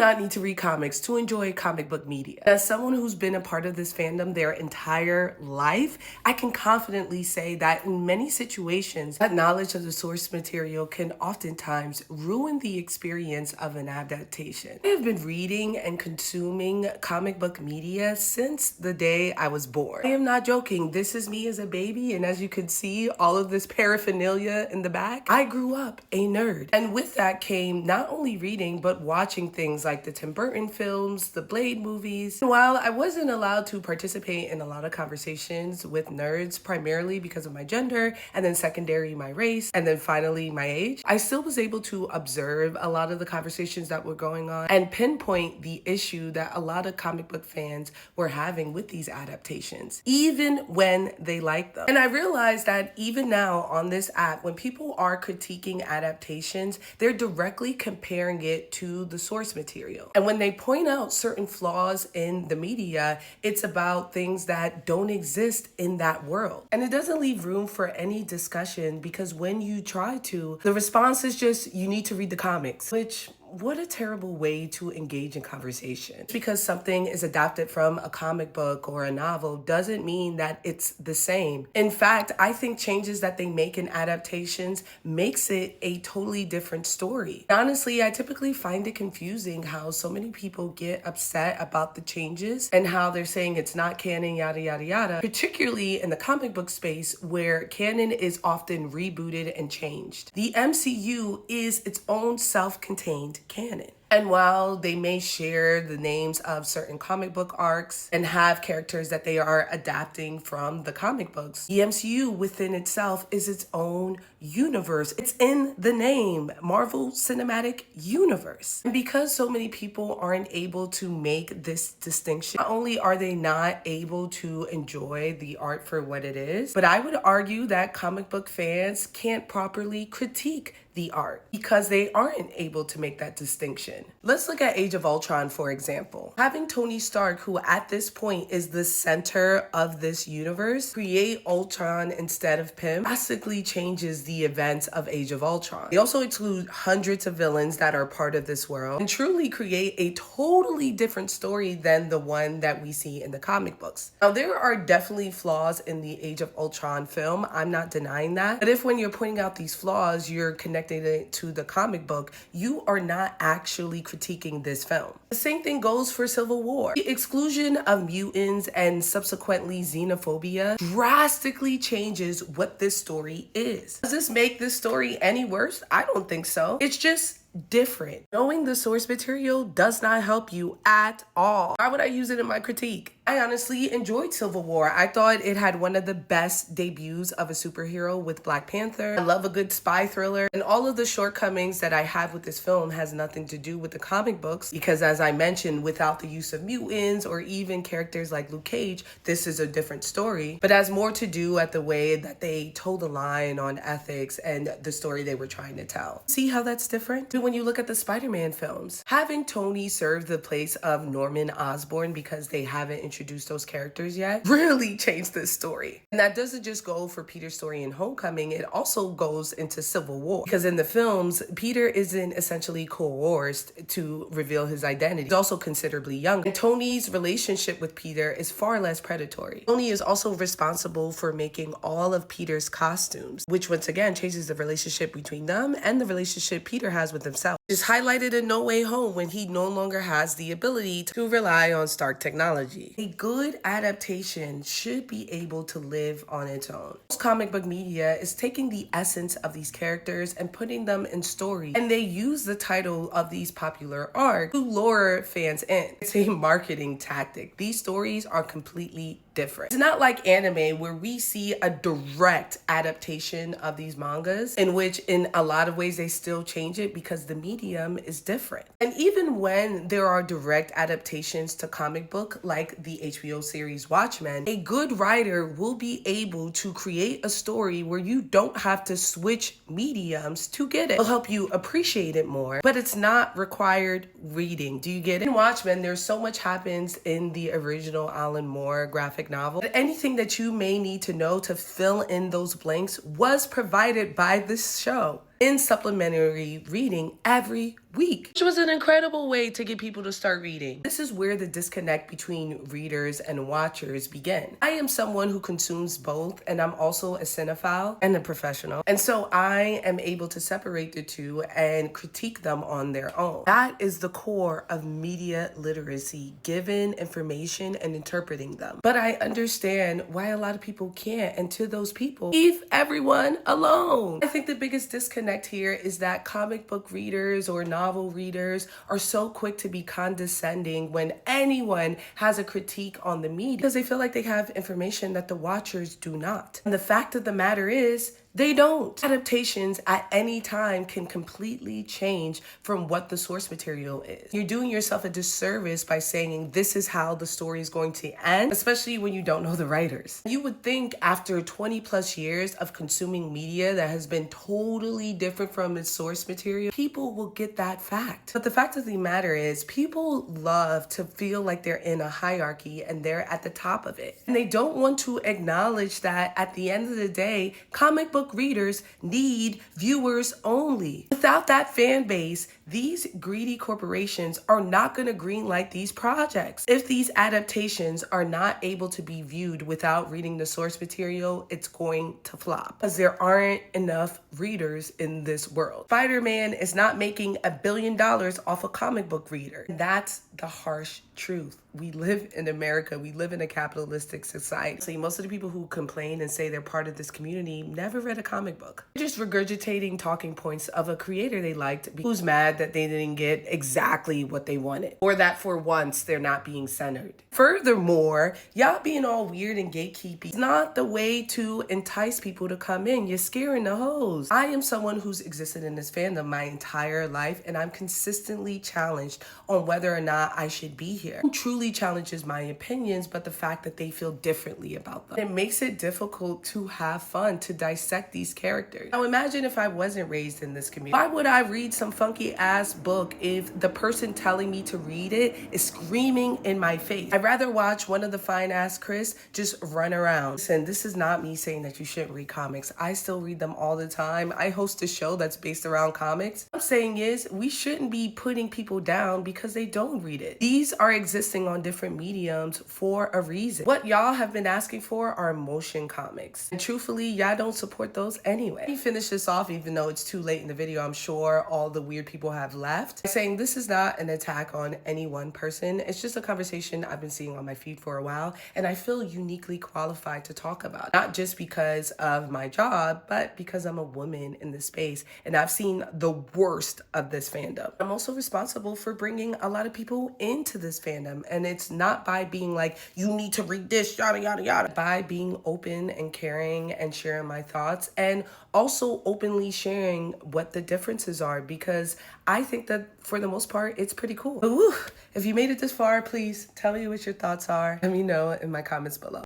not need to read comics to enjoy comic book media. As someone who's been a part of this fandom their entire life, I can confidently say that in many situations, that knowledge of the source material can oftentimes ruin the experience of an adaptation. I have been reading and consuming comic book media since the day I was born. I am not joking. This is me as a baby, and as you can see, all of this paraphernalia in the back, I grew up a nerd. And with that came not only reading, but watching things like the Tim Burton films, the Blade movies. And while I wasn't allowed to participate in a lot of conversations with nerds, primarily because of my gender, and then secondary my race, and then finally my age, I still was able to observe a lot of the conversations that were going on and pinpoint the issue that a lot of comic book fans were having with these adaptations, even when they liked them. And I realized that even now on this app, when people are critiquing adaptations, they're directly comparing it to the source material. And when they point out certain flaws in the media, it's about things that don't exist in that world. And it doesn't leave room for any discussion, because when you try to, the response is just, you need to read the comics, which, what a terrible way to engage in conversation. Because something is adapted from a comic book or a novel doesn't mean that it's the same. In fact, I think changes that they make in adaptations makes it a totally different story. Honestly, I typically find it confusing how so many people get upset about the changes and how they're saying it's not canon, yada, yada, yada, particularly in the comic book space where canon is often rebooted and changed. The MCU is its own self-contained canon. And while they may share the names of certain comic book arcs and have characters that they are adapting from the comic books, the MCU within itself is its own universe. It's in the name, Marvel Cinematic Universe. And because so many people aren't able to make this distinction, not only are they not able to enjoy the art for what it is, but I would argue that comic book fans can't properly critique the art because they aren't able to make that distinction. Let's look at Age of Ultron, for example. Having Tony Stark, who at this point is the center of this universe, create Ultron instead of Pym drastically changes the events of Age of Ultron. They also include hundreds of villains that are part of this world and truly create a totally different story than the one that we see in the comic books. Now, there are definitely flaws in the Age of Ultron film. I'm not denying that. But if when you're pointing out these flaws, you're connecting it to the comic book, you are not actually critiquing this film. The same thing goes for Civil War. The exclusion of mutants and subsequently xenophobia drastically changes what this story is. Does this make this story any worse? I don't think so. It's just different. Knowing the source material does not help you at all. Why would I use it in my critique? I honestly enjoyed Civil War. I thought it had one of the best debuts of a superhero with Black Panther. I love a good spy thriller, and all of the shortcomings that I have with this film has nothing to do with the comic books, because as I mentioned, without the use of mutants or even characters like Luke Cage, this is a different story, but has more to do at the way that they told the line on ethics and the story they were trying to tell. See how that's different? When you look at the Spider-Man films, having Tony serve the place of Norman Osborn because they haven't introduced those characters yet really changed this story. And that doesn't just go for Peter's story in Homecoming, it also goes into Civil War, because in the films, Peter isn't essentially coerced to reveal his identity. He's also considerably younger. And Tony's relationship with Peter is far less predatory. Tony is also responsible for making all of Peter's costumes, which once again changes the relationship between them and the relationship Peter has with himself. It's highlighted in No Way Home when he no longer has the ability to rely on Stark technology. A good adaptation should be able to live on its own. Most comic book media is taking the essence of these characters and putting them in story, and they use the title of these popular arcs to lure fans in. It's a marketing tactic. These stories are completely different. It's not like anime where we see a direct adaptation of these mangas, in which in a lot of ways they still change it because the medium is different. And even when there are direct adaptations to comic book like the HBO series Watchmen, a good writer will be able to create a story where you don't have to switch mediums to get it. It'll help you appreciate it more, but it's not required reading. Do you get it? In Watchmen, there's so much happens in the original Alan Moore graphic novel that anything that you may need to know to fill in those blanks was provided by this show in supplementary reading every week, which was an incredible way to get people to start reading. This is where the disconnect between readers and watchers begin. I am someone who consumes both, and I'm also a cinephile and a professional. And so I am able to separate the two and critique them on their own. That is the core of media literacy, given information and interpreting them. But I understand why a lot of people can't, and to those people, leave everyone alone. I think the biggest disconnect here is that comic book readers or novel readers are so quick to be condescending when anyone has a critique on the media because they feel like they have information that the watchers do not. And the fact of the matter is, they don't. Adaptations at any time can completely change from what the source material is. You're doing yourself a disservice by saying this is how the story is going to end, especially when you don't know the writers. You would think after 20 plus years of consuming media that has been totally different from its source material, people will get that fact. But the fact of the matter is, people love to feel like they're in a hierarchy and they're at the top of it. And they don't want to acknowledge that at the end of the day, comic book readers need viewers only. Without that fan base, these greedy corporations are not going to greenlight these projects. If these adaptations are not able to be viewed without reading the source material, it's going to flop because there aren't enough readers in this world. Spider-Man is not making $1 billion off a comic book reader. That's the harsh truth. We live in America. We live in a capitalistic society. So most of the people who complain and say they're part of this community never read a comic book. They're just regurgitating talking points of a creator they liked who's mad that they didn't get exactly what they wanted, or that for once they're not being centered. Furthermore, y'all being all weird and gatekeepy is not the way to entice people to come in. You're scaring the hoes. I am someone who's existed in this fandom my entire life, and I'm consistently challenged on whether or not I should be here. Who truly challenges my opinions, but the fact that they feel differently about them. It makes it difficult to have fun, to dissect these characters. Now imagine if I wasn't raised in this community. Why would I read some funky ass book if the person telling me to read it is screaming in my face? I'd rather watch one of the fine ass Chris just run around. Listen, this is not me saying that you shouldn't read comics. I still read them all the time. I host a show that's based around comics. What I'm saying is we shouldn't be putting people down because they don't read it. These are existing on different mediums for a reason. What y'all have been asking for are motion comics. And truthfully, y'all don't support those anyway. Let me finish this off, even though it's too late in the video. I'm sure all the weird people have left. Saying this is not an attack on any one person. It's just a conversation I've been seeing on my feed for a while, and I feel uniquely qualified to talk about. Not just because of my job, but because I'm a woman in this space, and I've seen the worst of this fandom. I'm also responsible for bringing a lot of people into this fandom, and it's not by being like, you need to read this, yada, yada, yada. By being open and caring and sharing my thoughts, and also openly sharing what the differences are, because I think that for the most part, it's pretty cool. But woo, if you made it this far, please tell me what your thoughts are. Let me know in my comments below.